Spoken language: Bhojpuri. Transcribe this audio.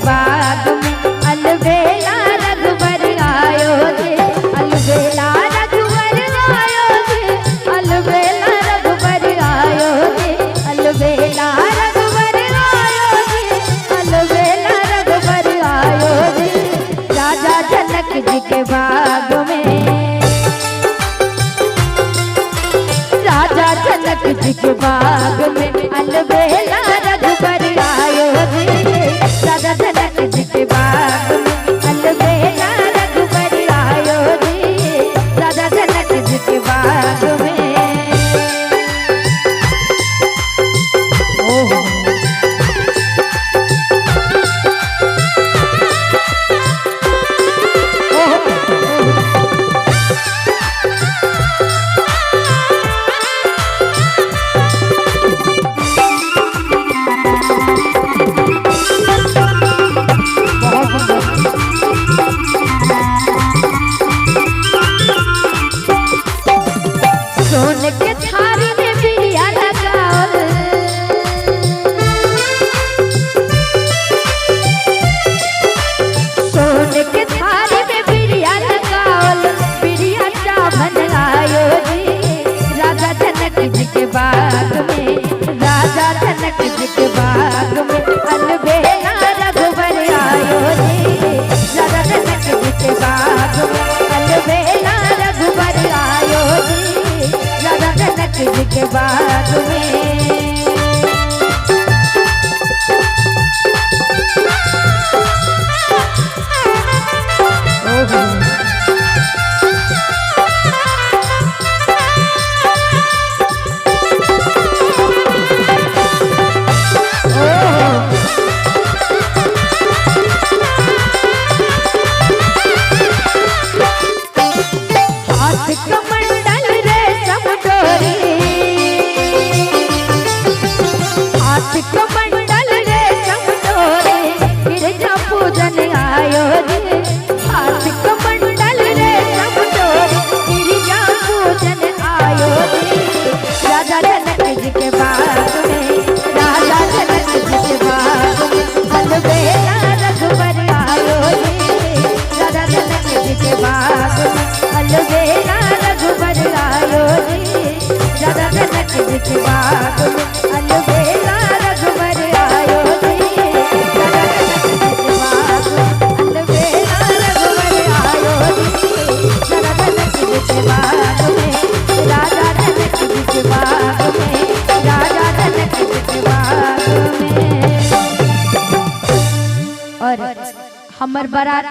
बाग में अलबेला रघुबर आयो रे, अलबेला रघुबर आयो रे, अलबेला रघुबर आयो रे, अलबेला रघुबर आयो रे, अलबेला रघुबर आयो रे। राजा जनक जी के बाग में, राजा जनक जी के बाग में अलबेला रघुबर आयो रे, राजा जनक जी के बाग में अलबेला रघुबर आयो रे, राजा जनक जी के बाग में। सोने के थारी में बिरिया लगाओ, सोने के थारी में बिरिया लगाओ, बिरिया चावल आयो रे, राजा जनक जी के बाग में, राजा जनक जी के बाग में अलबेला रघुबर आयो रे, राजा जनक जी के बाग में अलबेला रघुबर आयो रे, राजा जनक जी के बाग में। हाथ कमंडल रेशम डोरी, हाथ कमंडल रेशम डोरी, गिरजा पूजन आयो रे, हाथ कमंडल रेशम डोरी, गिरजा पूजन आयो रे। राजा जनक जी के बाग में, राजा जनक जी के बाग में अलबेला रघुबर आयो रे, राजा जनक जी के बाग में अलबेला रघुबर आयो रे, राजा जनक जी के बाग में अलबेला रघुबर आयो रे, राजा जनक जी के बाग में अलबेला रघुबर आयो रे, राजा जनक जी के बाग में, राजा जनक जी के बाग में, राजा जनक जी के बाग में। और हमर बाराती